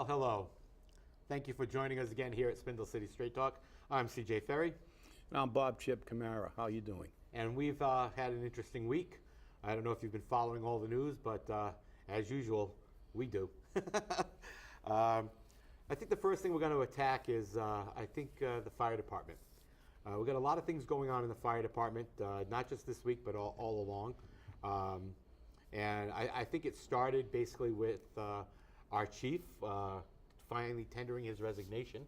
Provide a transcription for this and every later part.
hello. Thank you for joining us again here at Spindle City Straight Talk. I'm CJ Ferry. And I'm Bob Chip Camara. How you doing? And we've had an interesting week. I don't know if you've been following all the news, but as usual, we do. I think the first thing we're going to attack is, the fire department. We've got a lot of things going on in the fire department, not just this week, but all along. And I think it started basically with our chief finally tendering his resignation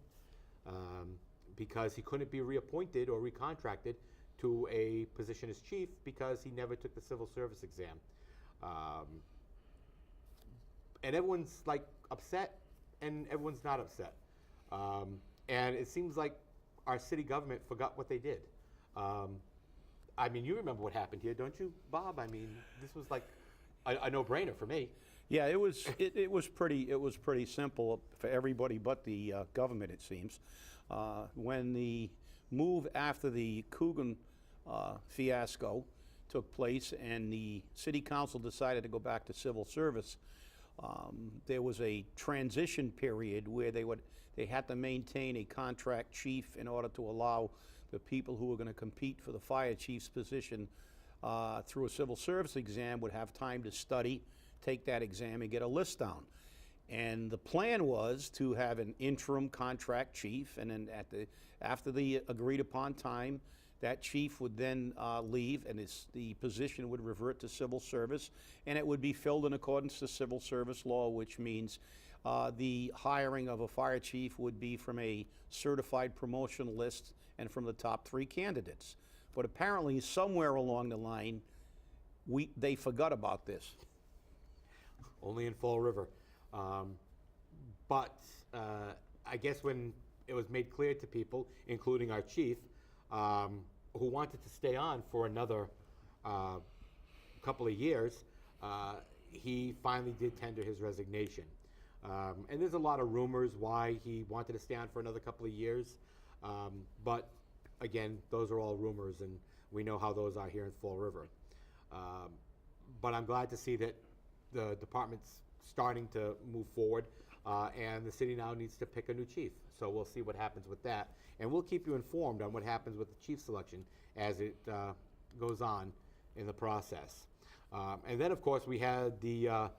because he couldn't be reappointed or recontracted to a position as chief because he never took the civil service exam. And everyone's like upset and everyone's not upset. And it seems like our city government forgot what they did. I mean, you remember what happened here, don't you, Bob? I mean, this was like a no-brainer for me. Yeah, it was pretty simple for everybody but the government, it seems. When the move after the Coogan fiasco took place and the city council decided to go back to civil service, there was a transition period where they had to maintain a contract chief in order to allow the people who were going to compete for the fire chief's position through a civil service exam would have time to study, take that exam, and get a list down. And the plan was to have an interim contract chief, and then after the agreed upon time, that chief would then leave, and the position would revert to civil service, and it would be filled in accordance to civil service law, which means the hiring of a fire chief would be from a certified promotion list and from the top 3 candidates. But apparently, somewhere along the line, they forgot about this. Only in Fall River. But I guess when it was made clear to people, including our chief, who wanted to stay on for another couple of years, he finally did tender his resignation. And there's a lot of rumors why he wanted to stay on for another couple of years. But again, those are all rumors, and we know how those are here in Fall River. But I'm glad to see that the department's starting to move forward, and the city now needs to pick a new chief. So we'll see what happens with that. And we'll keep you informed on what happens with the chief selection as it goes on in the process. And then, of course, we had the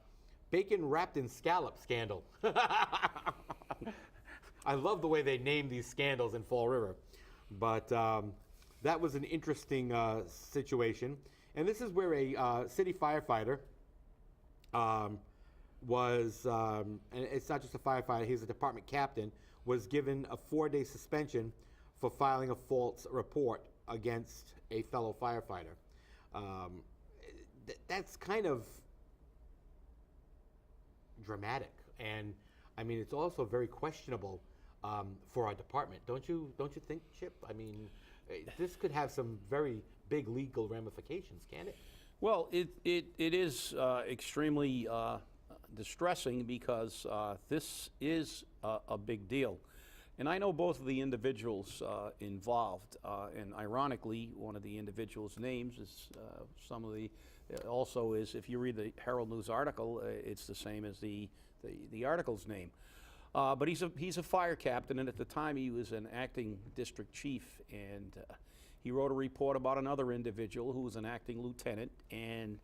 Bacon wrapped in Scallop scandal. I love the way they name these scandals in Fall River. But that was an interesting situation. And this is where a city firefighter was, and it's not just a firefighter, he's a department captain, was given a 4-day suspension for filing a false report against a fellow firefighter. That's kind of dramatic, and I mean it's also very questionable for our department. Don't you think, Chip? I mean, this could have some very big legal ramifications, can't it? Well, it is extremely distressing because this is a big deal. And I know both of the individuals involved, and ironically, one of the individuals' names is also is, if you read the Herald News article, it's the same as the article's name. But he's a fire captain, and at the time he was an acting district chief, and he wrote a report about another individual who was an acting lieutenant, and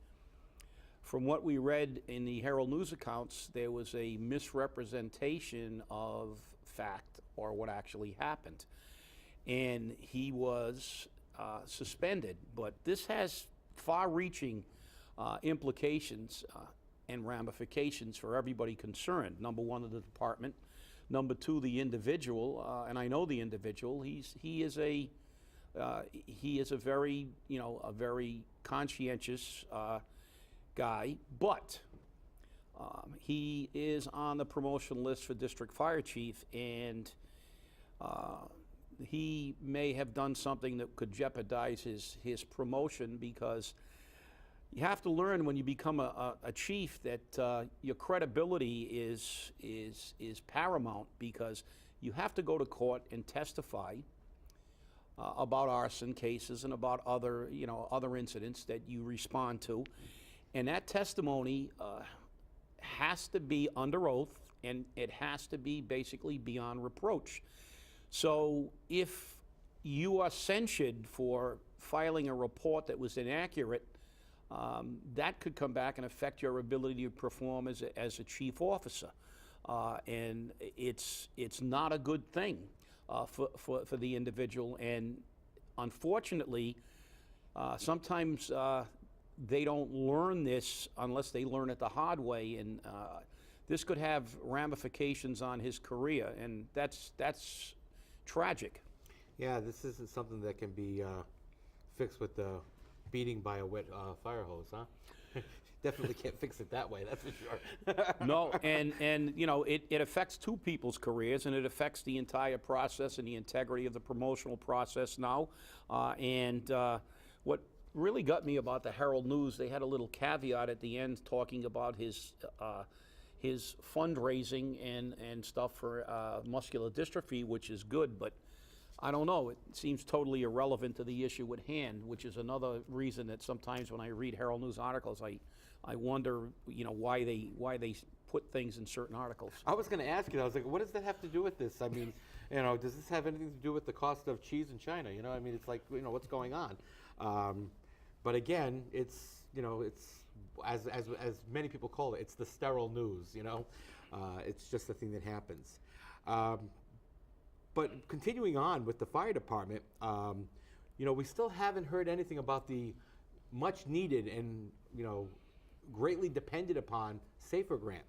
from what we read in the Herald News accounts, there was a misrepresentation of fact or what actually happened. And he was suspended. But this has far-reaching implications and ramifications for everybody concerned. Number one, the department. Number two, the individual. And I know the individual. He is a very conscientious guy, but he is on the promotion list for district fire chief, and he may have done something that could jeopardize his promotion, because you have to learn when you become a chief that your credibility is paramount, because you have to go to court and testify about arson cases and about other incidents that you respond to. And that testimony has to be under oath and it has to be basically beyond reproach. So if you are censured for filing a report that was inaccurate, that could come back and affect your ability to perform as a chief officer. And it's not a good thing for the individual. And unfortunately, sometimes they don't learn this unless they learn it the hard way. And this could have ramifications on his career, and that's tragic. Yeah, this isn't something that can be fixed with the beating by a wet fire hose, huh? Definitely can't fix it that way, that's for sure. No, and you know, it affects two people's careers, and it affects the entire process and the integrity of the promotional process now. What really got me about the Herald News, they had a little caveat at the end talking about his fundraising and stuff for muscular dystrophy, which is good, but I don't know, it seems totally irrelevant to the issue at hand, which is another reason that sometimes when I read Herald News articles, I wonder, you know, why they put things in certain articles. I was going to ask you, I was like, what does that have to do with this? I mean, you know, does this have anything to do with the cost of cheese in China? You know, I mean, it's like, you know, what's going on? But again, it's, you know, it's, as many people call it, it's the sterile news, you know? It's just a thing that happens. But continuing on with the fire department, you know, we still haven't heard anything about the much needed and, you know, greatly depended upon SAFER grant,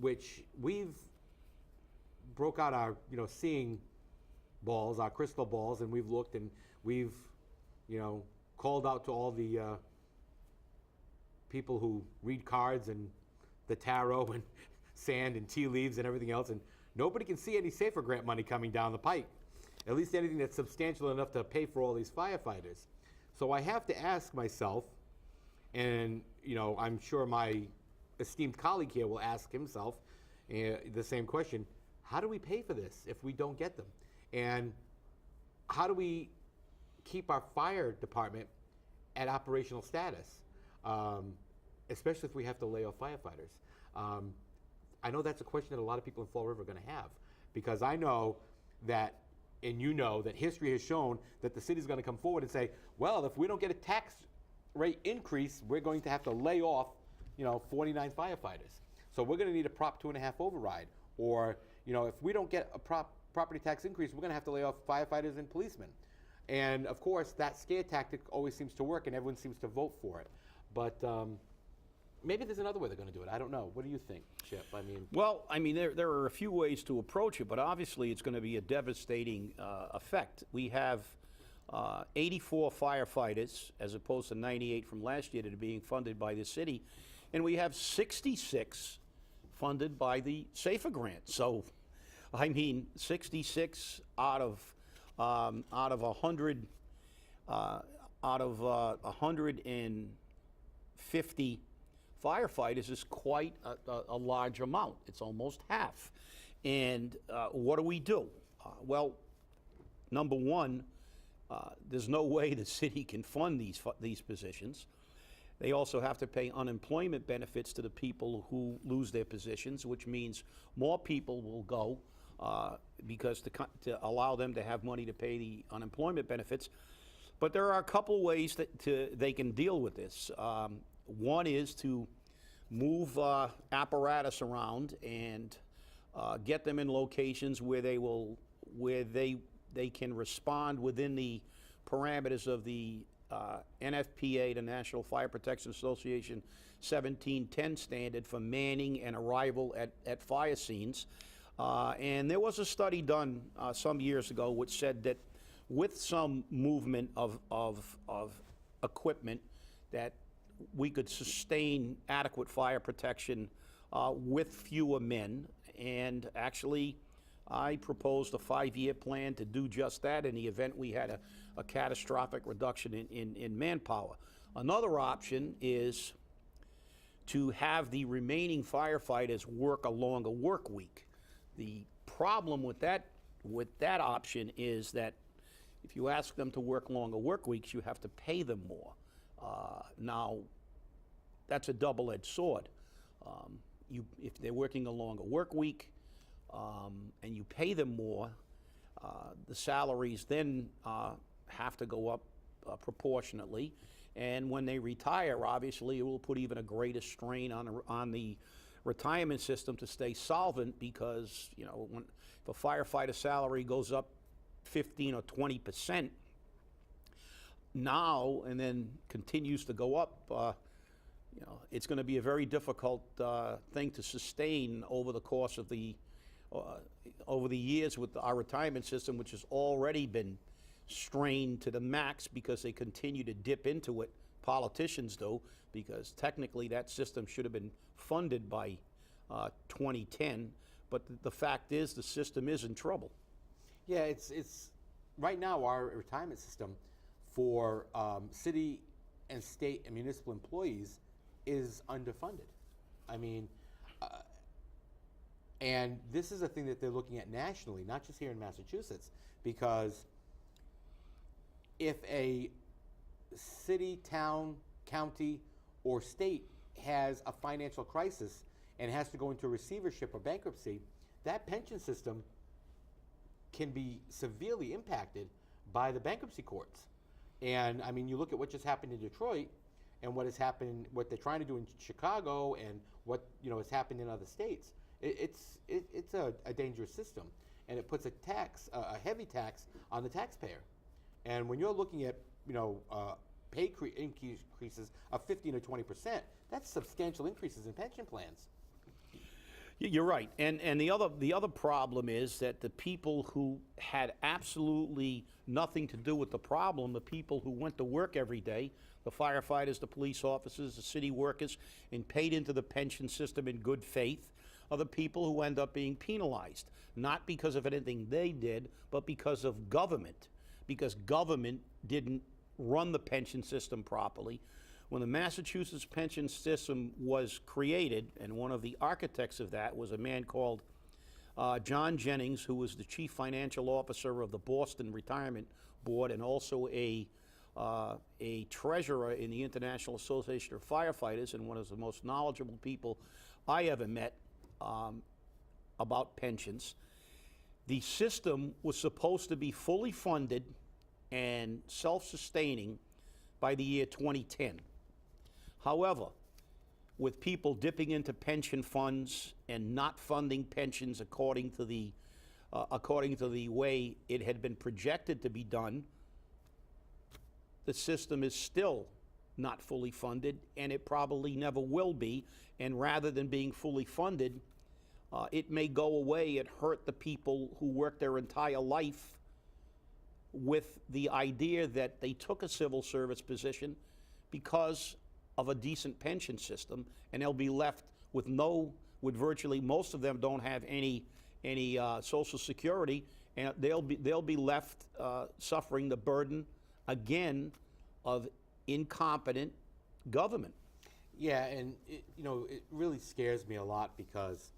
which we've broke out our, you know, seeing balls, our crystal balls, and we've looked and we've, you know, called out to all the people who read cards and the tarot and sand and tea leaves and everything else, and nobody can see any SAFER grant money coming down the pike, at least anything that's substantial enough to pay for all these firefighters. So I have to ask myself, and you know, I'm sure my esteemed colleague here will ask himself the same question: how do we pay for this if we don't get them? And how do we keep our fire department at operational status, especially if we have to lay off firefighters? I know that's a question that a lot of people in Fall River are going to have, because I know that, and you know that history has shown that the city's going to come forward and say, well, if we don't get a tax rate increase, we're going to have to lay off, you know, 49 firefighters. So we're going to need a Prop 2.5 override. Or, you know, if we don't get a property tax increase, we're going to have to lay off firefighters and policemen. And of course, that scare tactic always seems to work, and everyone seems to vote for it. But maybe there's another way they're going to do it. I don't know. What do you think, Chip? I mean, well, I mean, there are a few ways to approach it, but obviously it's going to be a devastating effect. We have 84 firefighters, as opposed to 98 from last year, that are being funded by the city, and we have 66 funded by the SAFER grant. So, I mean, 66 out of 100 out of 150 firefighters is quite a large amount. It's almost half. And what do we do? Well, number one, there's no way the city can fund these positions. They also have to pay unemployment benefits to the people who lose their positions, which means more people will go because to allow them to have money to pay the unemployment benefits. But there are a couple ways that they can deal with this. One is to move apparatus around and get them in locations where they can respond within the parameters of the NFPA, the National Fire Protection Association 1710 standard for manning and arrival at fire scenes. And there was a study done some years ago which said that with some movement of equipment, that we could sustain adequate fire protection with fewer men. And actually, I proposed a 5-year plan to do just that in the event we had a catastrophic reduction in manpower. Another option is to have the remaining firefighters work a longer work week. The problem with that option is that if you ask them to work longer work weeks, you have to pay them more. Now, that's a double-edged sword. if they're working a longer work week, and you pay them more, the salaries then have to go up proportionately. And when they retire, obviously, it will put even a greater strain on the retirement system to stay solvent, because, you know, if a firefighter salary goes up 15 or 20% now and then continues to go up, you know, it's going to be a very difficult thing to sustain over the course of over the years with our retirement system, which has already been strained to the max because they continue to dip into it. Politicians do, because technically that system should have been funded by 2010, but the fact is the system is in trouble. Yeah, it's right now our retirement system for city and state and municipal employees is underfunded. I mean, and this is a thing that they're looking at nationally, not just here in Massachusetts, because if a city, town, county, or state has a financial crisis and has to go into receivership or bankruptcy, that pension system can be severely impacted by the bankruptcy courts. And I mean, you look at what just happened in Detroit and what has happened, what they're trying to do in Chicago, and what, you know, has happened in other states. It's a dangerous system, and it puts a heavy tax on the taxpayer. And when you're looking at, you know, pay increases of 15 or 20%, that's substantial increases in pension plans. You're right, and the other problem is that the people who had absolutely nothing to do with the problem, the people who went to work every day, the firefighters, the police officers, the city workers, and paid into the pension system in good faith, are the people who end up being penalized, not because of anything they did, but because of government, because government didn't run the pension system properly. When the Massachusetts pension system was created, and one of the architects of that was a man called John Jennings, who was the chief financial officer of the Boston Retirement Board and also a treasurer in the International Association of Firefighters, and one of the most knowledgeable people I ever met about pensions. The system was supposed to be fully funded and self-sustaining by the year 2010. However, with people dipping into pension funds and not funding pensions according to the way it had been projected to be done, the system is still not fully funded, and it probably never will be. And rather than being fully funded, it may go away and hurt the people who work their entire life with the idea that they took a civil service position because of a decent pension system, and they'll be left with virtually, most of them don't have any Social Security, and they'll be left suffering the burden again of incompetent government. Yeah, and it really scares me a lot because,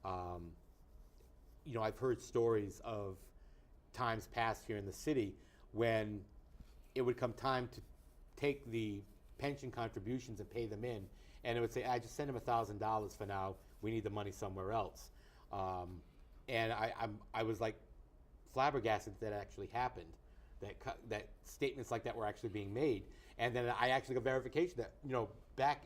I've heard stories of times past here in the city when it would come time to take the pension contributions and pay them in, and it would say, I just send them $1,000 for now. We need the money somewhere else. And I was like flabbergasted that actually happened, that statements like that were actually being made. And then I actually got verification that, back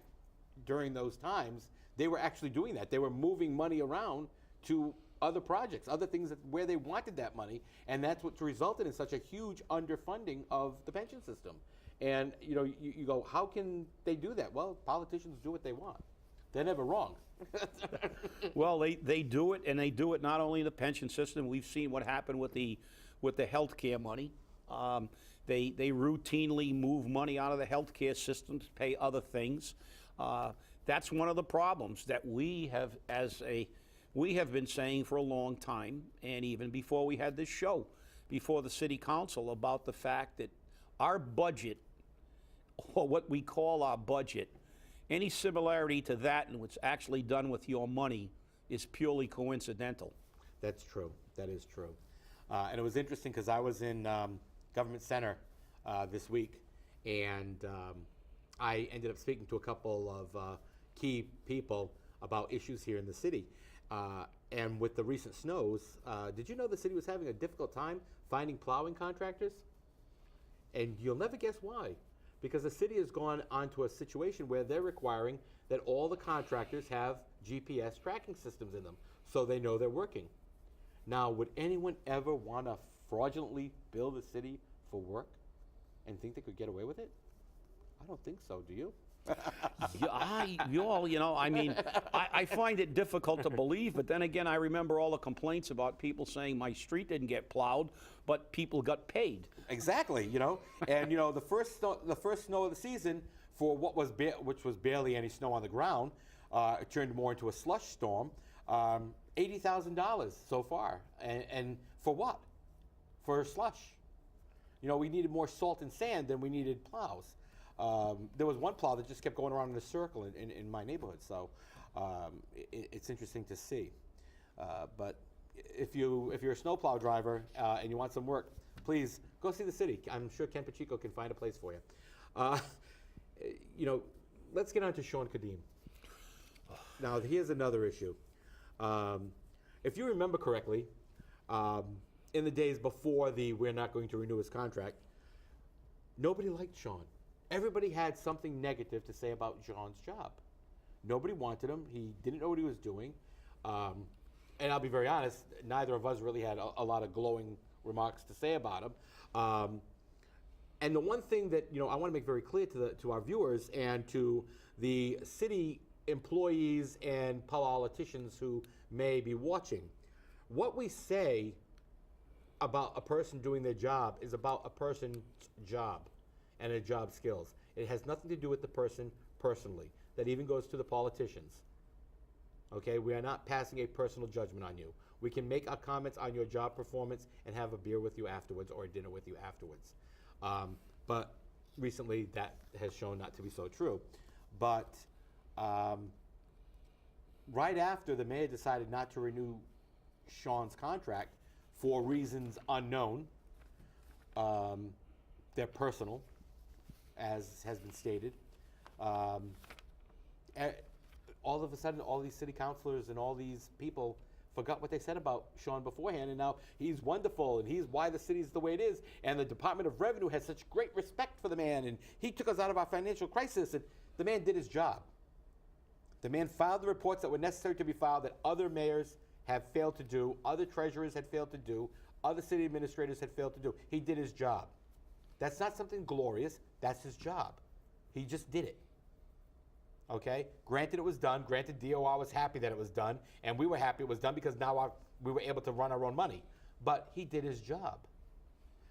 during those times, they were actually doing that. They were moving money around to other projects, other things where they wanted that money, and that's what resulted in such a huge underfunding of the pension system. And you go, how can they do that? Well, politicians do what they want. They're never wrong. Well, they do it, and they do it not only in the pension system. We've seen what happened with the health care money. They routinely move money out of the health care system to pay other things. That's one of the problems that we have been saying for a long time, and even before we had this show, before the city council, about the fact that our budget, or what we call our budget, any similarity to that and what's actually done with your money is purely coincidental. That's true. That is true. And it was interesting because I was in Government Center this week, and I ended up speaking to a couple of key people about issues here in the city. And with the recent snows, did you know the city was having a difficult time finding plowing contractors? And you'll never guess why. Because the city has gone onto a situation where they're requiring that all the contractors have GPS tracking systems in them, so they know they're working. Now, would anyone ever want to fraudulently bill the city for work and think they could get away with it? I don't think so, do you? I find it difficult to believe, but then again, I remember all the complaints about people saying my street didn't get plowed, but people got paid. Exactly, and the first snow of the season for which was barely any snow on the ground, it turned more into a slush storm. $80,000 so far, and for what? For slush. We needed more salt and sand than we needed plows. There was one plow that just kept going around in a circle in my neighborhood, so it's interesting to see. But if you're a snowplow driver and you want some work, please go see the city. I'm sure Ken Pacheco can find a place for you. Let's get on to Shawn Cadime. Now, here's another issue. If you remember correctly, in the days before we're not going to renew his contract, nobody liked Shawn. Everybody had something negative to say about Shawn's job. Nobody wanted him. He didn't know what he was doing. And I'll be very honest, neither of us really had a lot of glowing remarks to say about him. And the one thing that I want to make very clear to our viewers and to the city employees and politicians who may be watching, what we say about a person doing their job is about a person's job and their job skills. It has nothing to do with the person personally. That even goes to the politicians. Okay, we are not passing a personal judgment on you. We can make our comments on your job performance and have a beer with you afterwards or a dinner with you afterwards. But recently that has shown not to be so true. But right after the mayor decided not to renew Shawn's contract for reasons unknown, they're personal, as has been stated, all of a sudden all these city councilors and all these people forgot what they said about Shawn beforehand, and now he's wonderful, and he's why the city's the way it is, and the Department of Revenue has such great respect for the man, and he took us out of our financial crisis, and the man did his job. The man filed the reports that were necessary to be filed that other mayors have failed to do, other treasurers had failed to do, other city administrators had failed to do. He did his job. That's not something glorious, that's his job. He just did it. Okay? Granted it was done, granted DOR was happy that it was done, and we were happy it was done because now we were able to run our own money. But he did his job.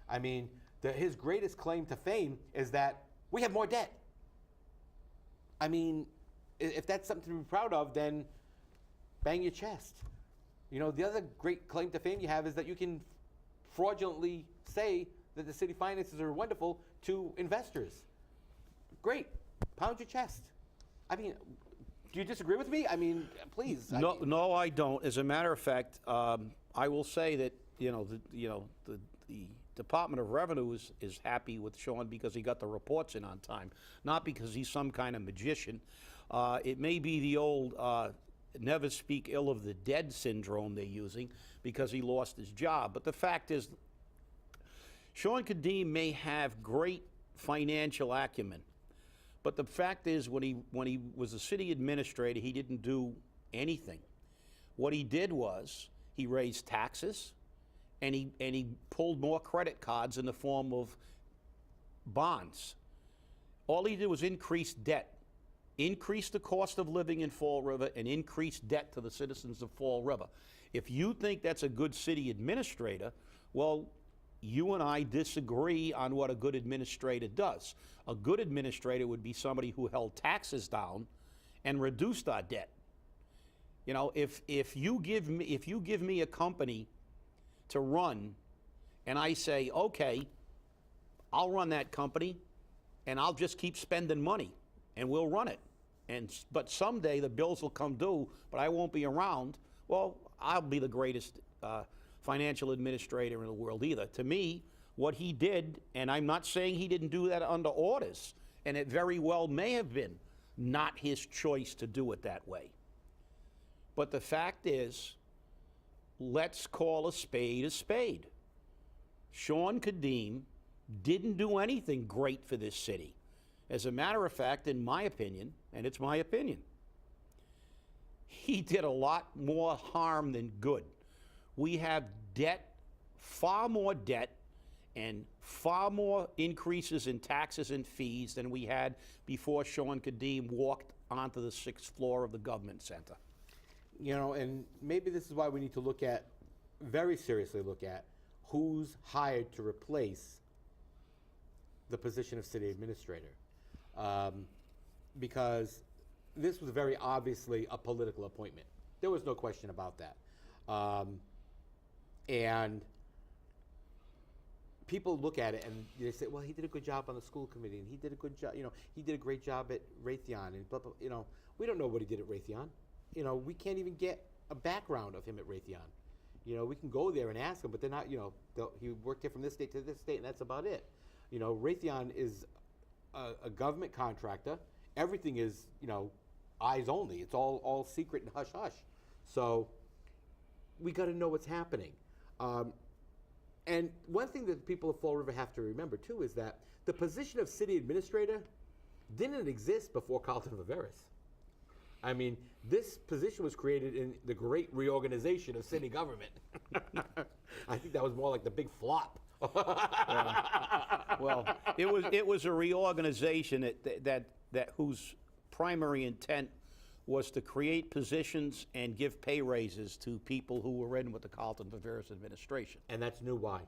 I mean, his greatest claim to fame is that we have more debt. I mean, if that's something to be proud of, then bang your chest. The other great claim to fame you have is that you can fraudulently say that the city finances are wonderful to investors. Great. Pound your chest. I mean, do you disagree with me? I mean, please. No, I don't. As a matter of fact, I will say that the Department of Revenue is happy with Shawn because he got the reports in on time, not because he's some kind of magician. It may be the old never speak ill of the dead syndrome they're using because he lost his job. But the fact is, Shawn Cadime may have great financial acumen, but the fact is, when he was a city administrator, he didn't do anything. What he did was he raised taxes, and he pulled more credit cards in the form of bonds. All he did was increase debt, increase the cost of living in Fall River, and increase debt to the citizens of Fall River. If you think that's a good city administrator, well, you and I disagree on what a good administrator does. A good administrator would be somebody who held taxes down and reduced our debt. If you give me a company to run, and I say, okay, I'll run that company, and I'll just keep spending money, and we'll run it. But someday the bills will come due, but I won't be around. Well, I'll be the greatest financial administrator in the world either. To me, what he did, and I'm not saying he didn't do that under orders, and it very well may have been not his choice to do it that way. But the fact is, let's call a spade a spade. Shawn Cadime didn't do anything great for this city. As a matter of fact, in my opinion, and it's my opinion, he did a lot more harm than good. We have debt, far more debt, and far more increases in taxes and fees than we had before Shawn Cadime walked onto the 6th floor of the government center. You know, and maybe this is why we need to look at, very seriously look at, who's hired to replace the position of city administrator. Because this was very obviously a political appointment. There was no question about that. And people look at it and they say, well, he did a good job on the school committee, and he did a good job, you know, he did a great job at Raytheon, and blah, blah, you know. We don't know what he did at Raytheon. You know, we can't even get a background of him at Raytheon. You know, we can go there and ask him, but they're not, you know, he worked here from this state to this state, and that's about it. You know, Raytheon is a government contractor. Everything is, you know, eyes only. It's all secret and hush hush. So we got to know what's happening. And one thing that people of Fall River have to remember too is that the position of city administrator didn't exist before Carlton Viveris. I mean, this position was created in the great reorganization of city government. I think that was more like the big flop. Well, it was a reorganization that whose primary intent was to create positions and give pay raises to people who were in with the Carlton Viveris administration. And that's new why.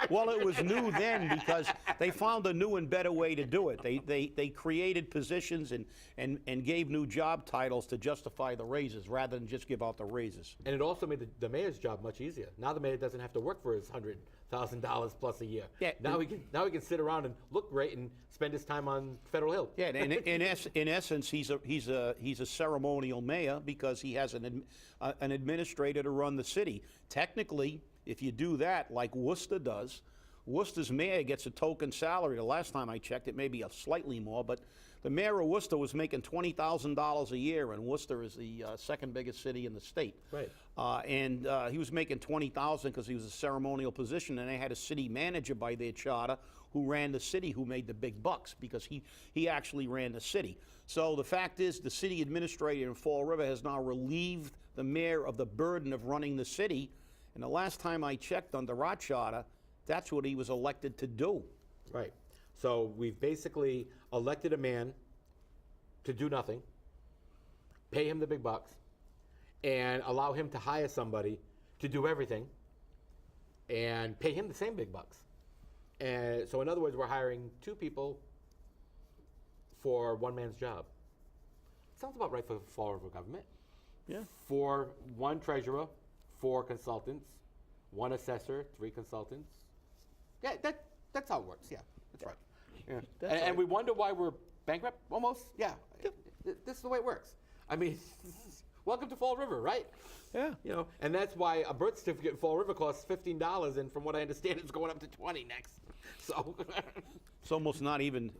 Well, it was new then because they found a new and better way to do it. They created positions and gave new job titles to justify the raises rather than just give out the raises. And it also made the mayor's job much easier. Now the mayor doesn't have to work for his $100,000 plus a year. Yeah. Now he can sit around and look great and spend his time on Federal Hill. Yeah, and in essence, he's a ceremonial mayor because he has an administrator to run the city. Technically, if you do that like Worcester does, Worcester's mayor gets a token salary. The last time I checked, it may be slightly more, but the mayor of Worcester was making $20,000 a year, and Worcester is the second biggest city in the state. Right. And he was making $20,000 because he was a ceremonial position, and they had a city manager by their charter who ran the city, who made the big bucks because he actually ran the city. So the fact is, the city administrator in Fall River has now relieved the mayor of the burden of running the city. And the last time I checked under our charter, that's what he was elected to do. Right. So we've basically elected a man to do nothing, pay him the big bucks, and allow him to hire somebody to do everything and pay him the same big bucks. And so in other words, we're hiring two people for one man's job. Sounds about right for Fall River government. Yeah. For one treasurer, 4 consultants, 1 assessor, 3 consultants. Yeah, that's how it works. Yeah, that's right. Yeah. And we wonder why we're bankrupt almost. Yeah, this is the way it works. I mean, welcome to Fall River, right? Yeah. You know, and that's why a birth certificate in Fall River costs $15, and from what I understand, it's going up to $20 next. So it's almost not even.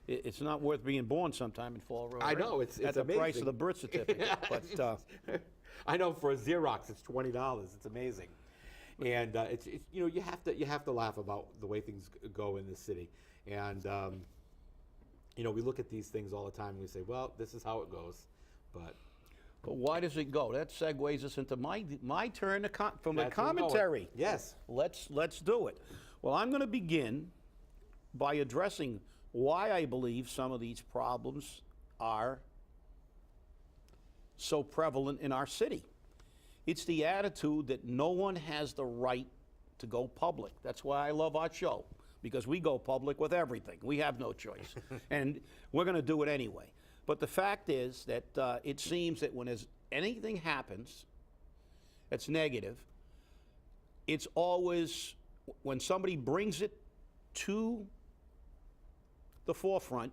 It's not worth being born sometime in Fall River. I know it's at the amazing. price of the birth certificate. But I know for a Xerox it's $20. It's amazing, and it's you know you have to laugh about the way things go in this city, and you know we look at these things all the time and we say, well, this is how it goes, but why does it go? That segues us into my turn to from the that's where we're going. commentary. Yes. Let's do it. Well, I'm going to begin by addressing why I believe some of these problems are so prevalent in our city. It's the attitude that no one has the right to go public. That's why I love our show, because we go public with everything. We have no choice. And we're going to do it anyway. But the fact is that it seems that when anything happens that's negative, it's always when somebody brings it to the forefront,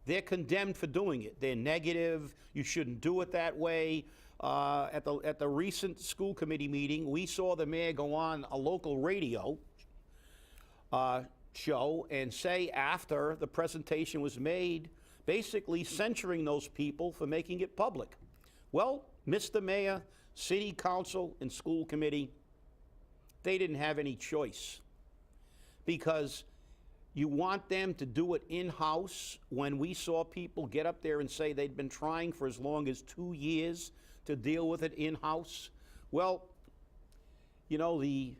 they're condemned for doing it. They're negative. You shouldn't do it that way. At the recent school committee meeting, we saw the mayor go on a local radio show and say after the presentation was made, basically censuring those people for making it public. Well, Mr. Mayor, City Council, and School Committee, they didn't have any choice, because you want them to do it in-house when we saw people get up there and say they'd been trying for as long as 2 years to deal with it in-house. Well, you know, the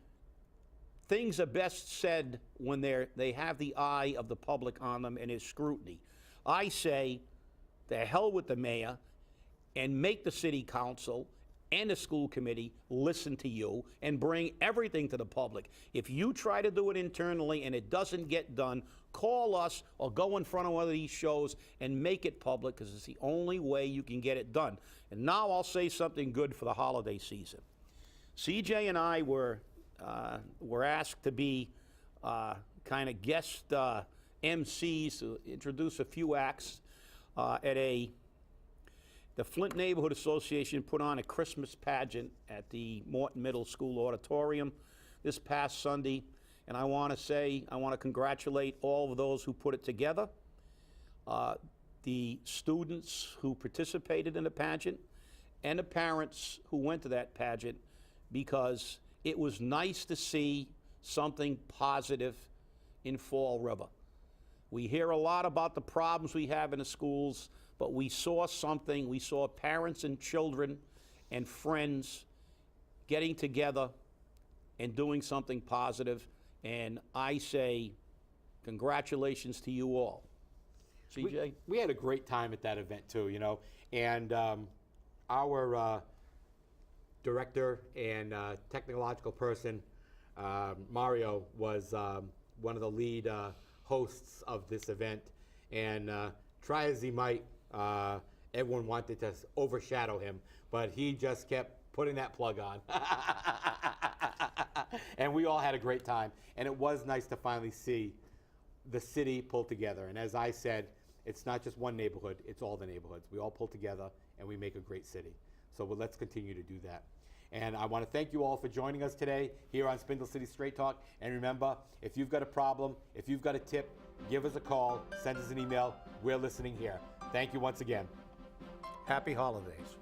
things are best said when they have the eye of the public on them and there's scrutiny. I say, the hell with the mayor, and make the city council and the school committee listen to you and bring everything to the public. If you try to do it internally and it doesn't get done, call us or go in front of one of these shows and make it public, because it's the only way you can get it done. And now I'll say something good for the holiday season. CJ and I were asked to be kind of guest MCs to introduce a few acts at the Flint Neighborhood Association put on a Christmas pageant at the Morton Middle School auditorium this past Sunday. And I want to congratulate all of those who put it together, the students who participated in the pageant, and the parents who went to that pageant, because it was nice to see something positive in Fall River. We hear a lot about the problems we have in the schools, but we saw something. We saw parents and children and friends getting together and doing something positive. And I say congratulations to you all. CJ? We had a great time at that event too, you know, and our director and technological person, Mario, was one of the lead hosts of this event, and try as he might, everyone wanted to overshadow him, but he just kept putting that plug on. And we all had a great time, and it was nice to finally see the city pull together. And as I said, it's not just one neighborhood, it's all the neighborhoods. We all pull together and we make a great city. So let's continue to do that. And I want to thank you all for joining us today here on Spindle City Straight Talk. And remember, if you've got a problem, if you've got a tip, give us a call, send us an email. We're listening here. Thank you once again. Happy holidays.